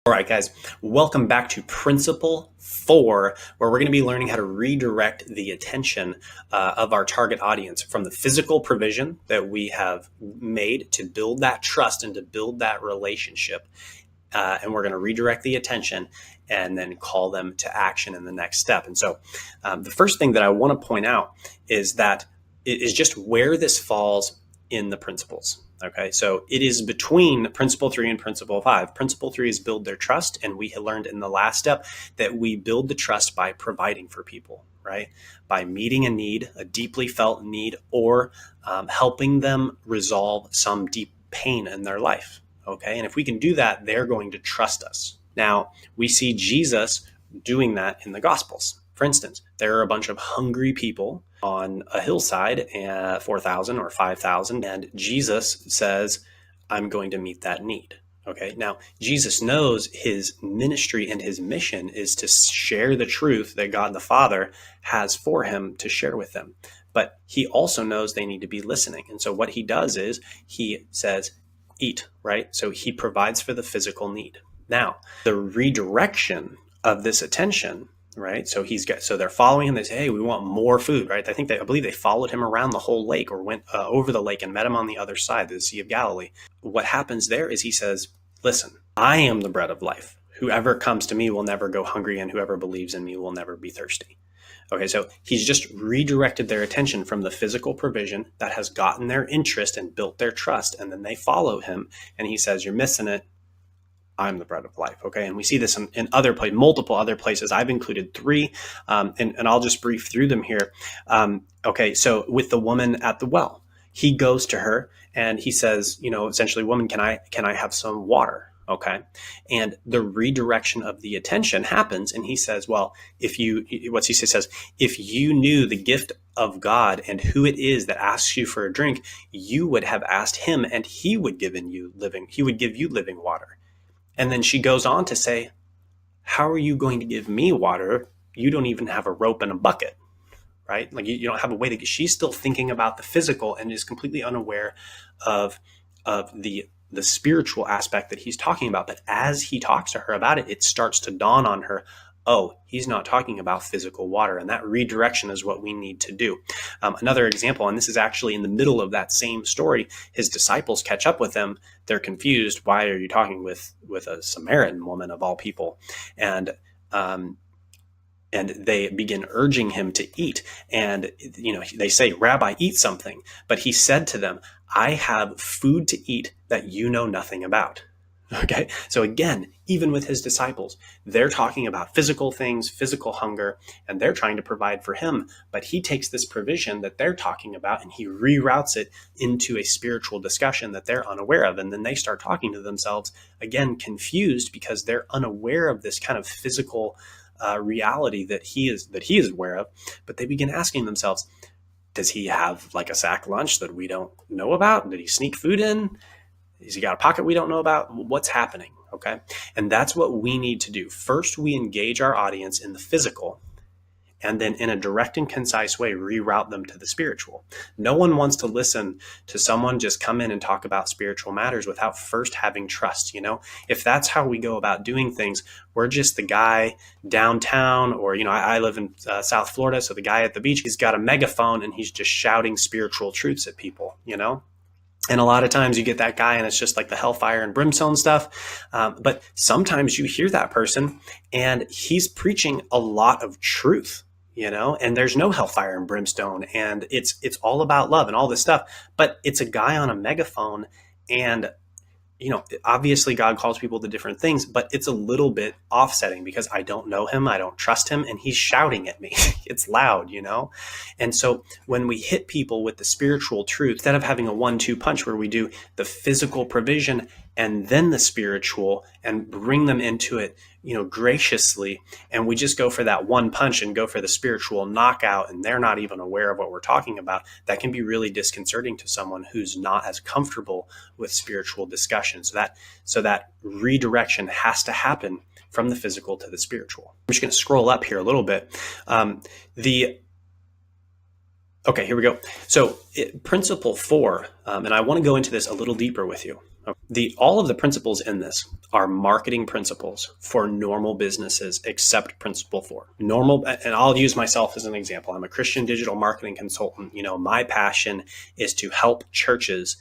All right, guys, welcome back to Principle 4, where we're going to be learning how to redirect the attention of our target audience from the physical provision that we have made to build that trust and to build that relationship. And we're going to redirect the attention and then call them to action in the next step. And so the first thing that I want to point out is that it is just where this falls in the principles. Okay, so it is between principle 3 and principle 5. Principle 3 is build their trust, and we learned in the last step that we build the trust by providing for people, right? By meeting a need, a deeply felt need, or helping them resolve some deep pain in their life. Okay, and if we can do that, they're going to trust us. Now, we see Jesus doing that in the Gospels. For instance, there are a bunch of hungry people on a hillside, 4,000 or 5,000, and Jesus says, I'm going to meet that need. Okay, now Jesus knows his ministry and his mission is to share the truth that God the Father has for him to share with them. But he also knows they need to be listening. And so what he does is he says, eat, right? So he provides for the physical need. Now, the redirection of this attention, right? So they're following him. They say, hey, we want more food, right? I believe they followed him around the whole lake or went over the lake and met him on the other side, the Sea of Galilee. What happens there is he says, listen, I am the bread of life. Whoever comes to me will never go hungry, and whoever believes in me will never be thirsty. Okay, so he's just redirected their attention from the physical provision that has gotten their interest and built their trust, and then they follow him, and he says, you're missing it. I'm the bread of life. Okay. And we see this in other places, multiple other places. I've included 3, and I'll just brief through them here. Okay. So with the woman at the well, he goes to her and he says, essentially, woman, can I have some water? Okay. And the redirection of the attention happens. And he says, well, if you knew the gift of God and who it is that asks you for a drink, you would have asked him and he would give you living water. And then she goes on to say, how are you going to give me water? You don't even have a rope and a bucket, right? Like you don't have a way to get, she's still thinking about the physical and is completely unaware of the spiritual aspect that he's talking about. But as he talks to her about it, it starts to dawn on her, oh, he's not talking about physical water. And that redirection is what we need to do. Another example, and this is actually in the middle of that same story, his disciples catch up with him. They're confused. Why are you talking with a Samaritan woman of all people? And they begin urging him to eat. And, they say, Rabbi, eat something. But he said to them, I have food to eat that you know nothing about. Okay. So again, even with his disciples, they're talking about physical things, physical hunger, and they're trying to provide for him. But he takes this provision that they're talking about and he reroutes it into a spiritual discussion that they're unaware of. And then they start talking to themselves, again, confused because they're unaware of this kind of physical reality that he is aware of. But they begin asking themselves, does he have like a sack lunch that we don't know about? Did he sneak food in? Has he got a pocket we don't know about? What's happening? Okay. And that's what we need to do. First, we engage our audience in the physical, and then in a direct and concise way, reroute them to the spiritual. No one wants to listen to someone just come in and talk about spiritual matters without first having trust. If that's how we go about doing things, we're just the guy downtown, or, I live in South Florida. So the guy at the beach, he's got a megaphone and he's just shouting spiritual truths at people, And a lot of times you get that guy and it's just like the hellfire and brimstone stuff. But sometimes you hear that person and he's preaching a lot of truth, and there's no hellfire and brimstone, and it's all about love and all this stuff. But it's a guy on a megaphone, and obviously God calls people to different things, but it's a little bit offsetting because I don't know him, I don't trust him, and he's shouting at me. It's loud, And so when we hit people with the spiritual truth, instead of having a 1-2 punch where we do the physical provision and then the spiritual and bring them into it, graciously, and we just go for that one punch and go for the spiritual knockout, and they're not even aware of what we're talking about, that can be really disconcerting to someone who's not as comfortable with spiritual discussion. So that redirection has to happen from the physical to the spiritual. I'm just going to scroll up here a little bit. Okay, here we go. So principle 4, and I want to go into this a little deeper with you. All of the principles in this are marketing principles for normal businesses, except principle 4. Normal, and I'll use myself as an example. I'm a Christian digital marketing consultant. My passion is to help churches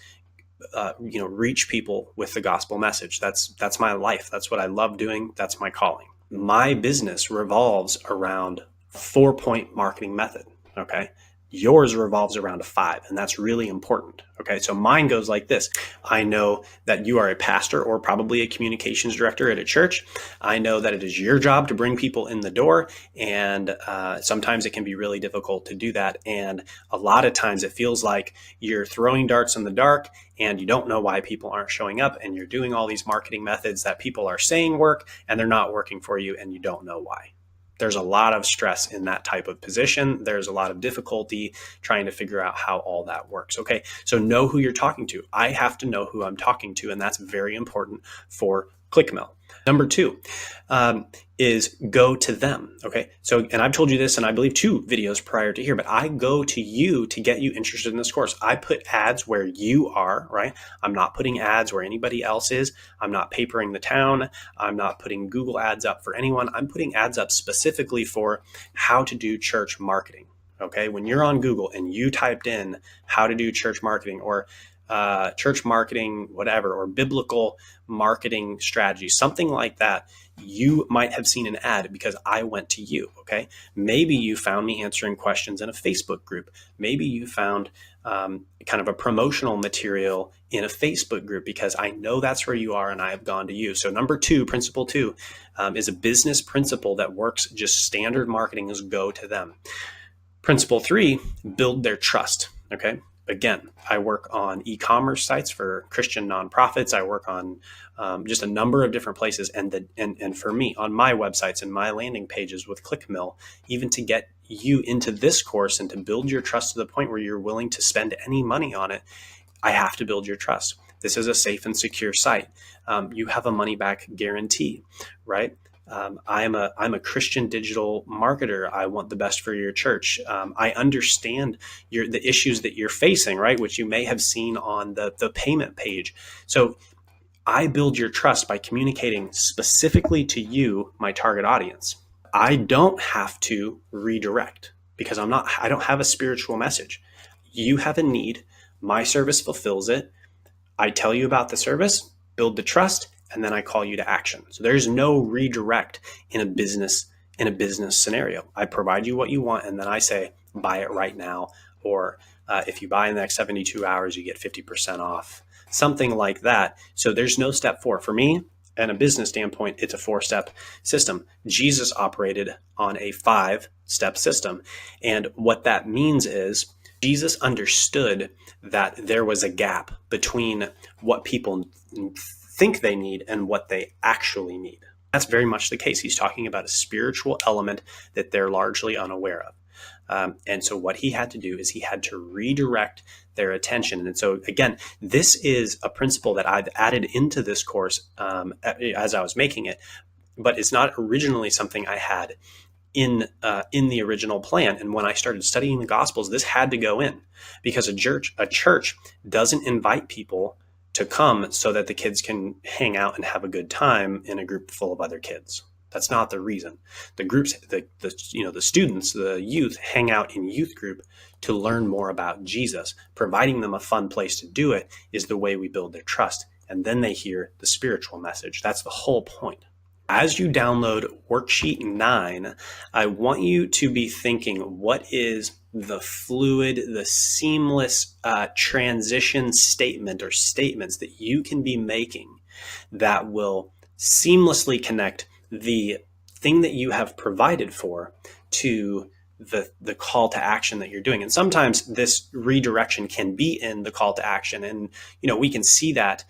reach people with the gospel message. That's my life. That's what I love doing. That's my calling. My business revolves around 4-point marketing method. Okay. Yours revolves around a 5, and that's really important. Okay. So mine goes like this. I know that you are a pastor or probably a communications director at a church. I know that it is your job to bring people in the door. And sometimes it can be really difficult to do that. And a lot of times it feels like you're throwing darts in the dark and you don't know why people aren't showing up. And you're doing all these marketing methods that people are saying work and they're not working for you, and you don't know why. There's a lot of stress in that type of position. There's a lot of difficulty trying to figure out how all that works. Okay, so know who you're talking to. I have to know who I'm talking to, and that's very important for Clickmill. Number 2 is go to them. Okay, so, and I've told you this in, I believe, 2 videos prior to here, but I go to you to get you interested in this course. I put ads where you are, right? I'm not putting ads where anybody else is. I'm not papering the town. I'm not putting Google ads up for anyone. I'm putting ads up specifically for how to do church marketing. Okay, when you're on Google and you typed in how to do church marketing or church marketing, whatever, or biblical marketing strategy, something like that, you might have seen an ad because I went to you. Okay. Maybe you found me answering questions in a Facebook group. Maybe you found kind of a promotional material in a Facebook group because I know that's where you are and I have gone to you. So number 2, principle 2, is a business principle that works just standard marketing is go to them. Principle 3, build their trust. Okay. Again, I work on e-commerce sites for Christian nonprofits. I work on just a number of different places. And for me, on my websites and my landing pages with Clickmill, even to get you into this course and to build your trust to the point where you're willing to spend any money on it, I have to build your trust. This is a safe and secure site. You have a money back guarantee, right? I'm a Christian digital marketer. I want the best for your church. I understand the issues that you're facing, right? Which you may have seen on the payment page. So I build your trust by communicating specifically to you, my target audience. I don't have to redirect because I don't have a spiritual message. You have a need. My service fulfills it. I tell you about the service, build the trust, and then I call you to action. So there's no redirect in a business scenario. I provide you what you want, and then I say, buy it right now. Or if you buy in the next 72 hours, you get 50% off, something like that. So there's no step 4. For me, and a business standpoint, it's a 4-step system. Jesus operated on a 5-step system. And what that means is Jesus understood that there was a gap between what people think they need and what they actually need. That's very much the case. He's talking about a spiritual element that they're largely unaware of. And so what he had to do is he had to redirect their attention. And so again, this is a principle that I've added into this course as I was making it, but it's not originally something I had in the original plan. And when I started studying the Gospels, this had to go in because a church doesn't invite people to come so that the kids can hang out and have a good time in a group full of other kids. That's not the reason. The groups, the students, the youth hang out in youth group to learn more about Jesus. Providing them a fun place to do it is the way we build their trust. And then they hear the spiritual message. That's the whole point. As you download Worksheet 9, I want you to be thinking, what is the fluid, the seamless transition statement or statements that you can be making that will seamlessly connect the thing that you have provided for to the call to action that you're doing. And sometimes this redirection can be in the call to action. And, we can see that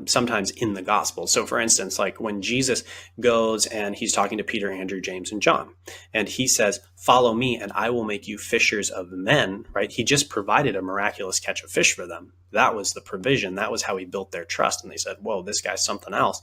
sometimes in the gospel. So for instance, like when Jesus goes and he's talking to Peter, Andrew, James, and John, and he says, follow me and I will make you fishers of men, right? He just provided a miraculous catch of fish for them. That was the provision. That was how he built their trust. And they said, whoa, this guy's something else.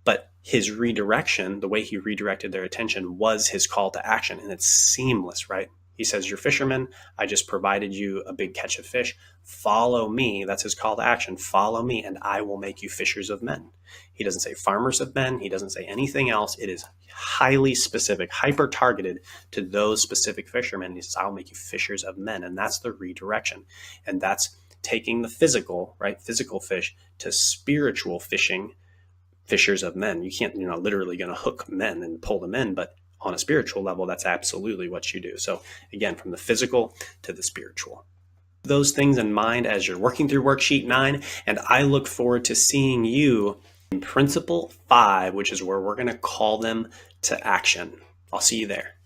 But his redirection, the way he redirected their attention was his call to action. And it's seamless, right? He says, you're fishermen. I just provided you a big catch of fish. Follow me. That's his call to action. Follow me and I will make you fishers of men. He doesn't say farmers of men. He doesn't say anything else. It is highly specific, hyper targeted to those specific fishermen. He says, I'll make you fishers of men. And that's the redirection. And that's taking the physical, right? Physical fish to spiritual fishing, fishers of men. You can't, literally going to hook men and pull them in, but on a spiritual level, that's absolutely what you do. So again, from the physical to the spiritual. Those things in mind as you're working through worksheet 9, and I look forward to seeing you in principle 5, which is where we're going to call them to action. I'll see you there.